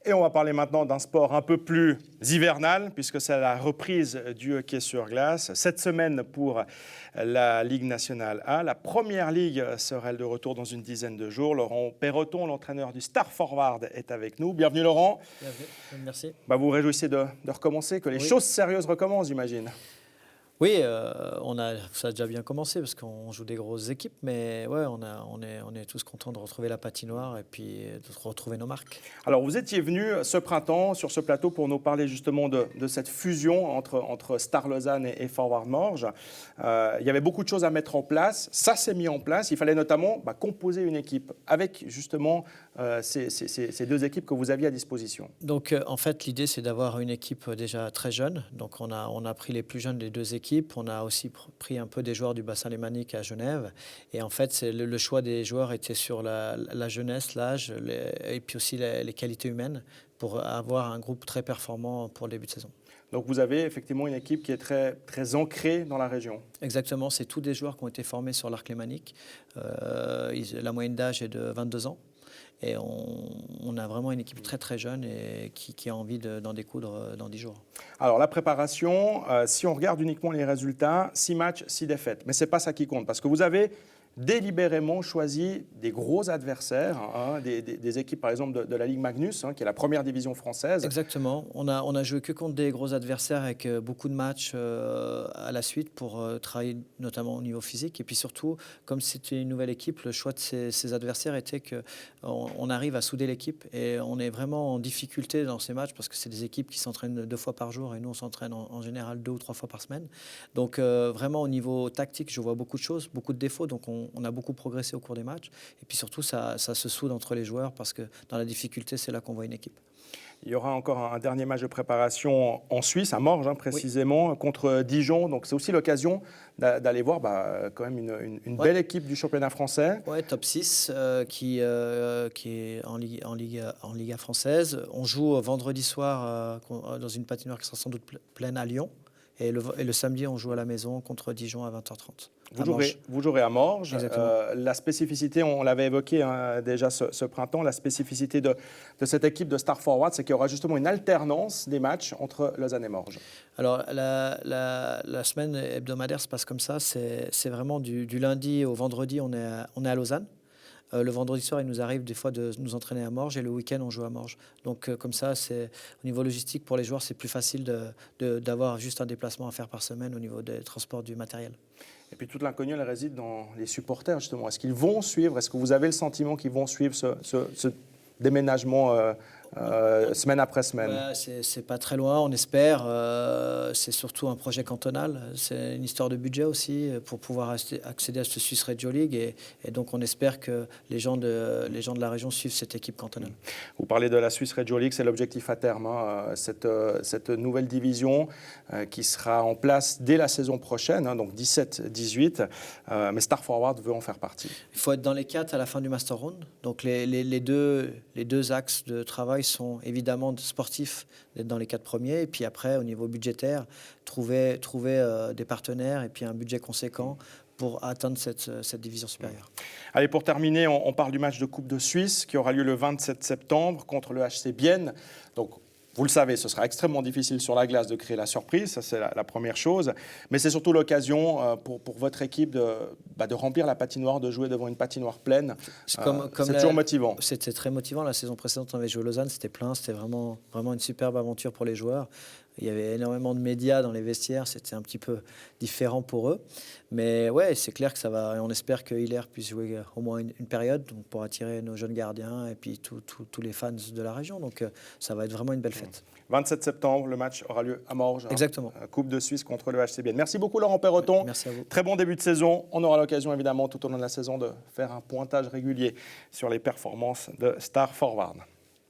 Et on va parler maintenant d'un sport un peu plus hivernal, puisque c'est la reprise du hockey sur glace. Cette semaine pour la Ligue nationale A. La première ligue sera de retour dans une dizaine de jours. Laurent Perroton, l'entraîneur du Star Forward, est avec nous. Bienvenue Laurent. Bienvenue, merci. Vous vous réjouissez de recommencer, que les choses sérieuses recommencent, j'imagine. Oui, ça a déjà bien commencé parce qu'on joue des grosses équipes, mais ouais, on est tous contents de retrouver la patinoire et puis de retrouver nos marques. Alors, vous étiez venu ce printemps sur ce plateau pour nous parler justement de cette fusion entre Star Lausanne et Forward Morges. Il y avait beaucoup de choses à mettre en place. Ça s'est mis en place. Il fallait notamment composer une équipe avec justement ces deux équipes que vous aviez à disposition. Donc, en fait, l'idée, c'est d'avoir une équipe déjà très jeune. Donc, on a pris les plus jeunes des deux équipes. On a aussi pris un peu des joueurs du bassin lémanique à Genève. Et en fait, le choix des joueurs était sur la jeunesse, l'âge et puis aussi les qualités humaines pour avoir un groupe très performant pour le début de saison. Donc vous avez effectivement une équipe qui est très, très ancrée dans la région. Exactement, c'est tous des joueurs qui ont été formés sur l'arc lémanique. La moyenne d'âge est de 22 ans. Et on a vraiment une équipe très très jeune et qui a envie d'en découdre dans 10 jours. Alors la préparation, si on regarde uniquement les résultats, 6 matchs, 6 défaites. Mais ce n'est pas ça qui compte parce que vous avez délibérément choisi des gros adversaires, des équipes par exemple de la Ligue Magnus, qui est la première division française. Exactement. On a joué que contre des gros adversaires avec beaucoup de matchs à la suite pour travailler notamment au niveau physique. Et puis surtout, comme c'était une nouvelle équipe, le choix de ces adversaires était qu'on arrive à souder l'équipe et on est vraiment en difficulté dans ces matchs parce que c'est des équipes qui s'entraînent 2 fois par jour et nous on s'entraîne en général 2 ou 3 fois par semaine. Donc vraiment au niveau tactique, je vois beaucoup de choses, beaucoup de défauts. Donc on a beaucoup progressé au cours des matchs. Et puis surtout, ça se soude entre les joueurs parce que dans la difficulté, c'est là qu'on voit une équipe. Il y aura encore un dernier match de préparation en Suisse, à Morges précisément, contre Dijon. Donc c'est aussi l'occasion d'aller voir quand même une belle équipe du championnat français. Oui, top 6 qui est en Liga française. On joue vendredi soir dans une patinoire qui sera sans doute pleine à Lyon. Et le samedi, on joue à la maison contre Dijon à 20h30. Vous jouerez à Morges. La spécificité, on l'avait évoqué déjà ce printemps, la spécificité de cette équipe de Star Forward, c'est qu'il y aura justement une alternance des matchs entre Lausanne et Morges. Alors, la semaine hebdomadaire se passe comme ça. C'est vraiment du lundi au vendredi, on est à Lausanne. Le vendredi soir, il nous arrive des fois de nous entraîner à Morges et le week-end, on joue à Morges. Donc, comme ça, au niveau logistique, pour les joueurs, c'est plus facile d'avoir juste un déplacement à faire par semaine au niveau des transports du matériel. Et puis, toute l'inconnue, elle réside dans les supporters, justement. Est-ce qu'ils vont suivre? Est-ce que vous avez le sentiment qu'ils vont suivre ce déménagement semaine après semaine? C'est pas très loin, on espère. C'est surtout un projet cantonal. C'est une histoire de budget aussi pour pouvoir accéder à cette Swiss Regio League. Et donc, on espère que les gens de la région suivent cette équipe cantonale. Vous parlez de la Swiss Regio League, c'est l'objectif à terme. Cette nouvelle division qui sera en place dès la saison prochaine, donc 17-18. Mais Star Forward veut en faire partie. Il faut être dans les 4 à la fin du Master Round. Donc, les deux axes de travail sont évidemment sportifs, d'être dans les 4 premiers, et puis après, au niveau budgétaire, trouver des partenaires et puis un budget conséquent pour atteindre cette division supérieure. Allez, pour terminer, on parle du match de Coupe de Suisse qui aura lieu le 27 septembre contre le HC Bienne. Donc, vous le savez, ce sera extrêmement difficile sur la glace de créer la surprise, ça c'est la première chose. Mais c'est surtout l'occasion pour votre équipe de remplir la patinoire, de jouer devant une patinoire pleine. C'est toujours motivant. C'était très motivant. La saison précédente, on avait joué à Lausanne, c'était plein. C'était vraiment une superbe aventure pour les joueurs. Il y avait énormément de médias dans les vestiaires, c'était un petit peu différent pour eux. Mais ouais, c'est clair que ça va. Et on espère que Hilaire puisse jouer au moins une période pour attirer nos jeunes gardiens et puis tous les fans de la région. Donc ça va être vraiment une belle fête. 27 septembre, le match aura lieu à Morges. Exactement. Coupe de Suisse contre le HC Bienne. Merci beaucoup Laurent Perroton. Merci à vous. Très bon début de saison. On aura l'occasion évidemment tout au long de la saison de faire un pointage régulier sur les performances de Star Forward.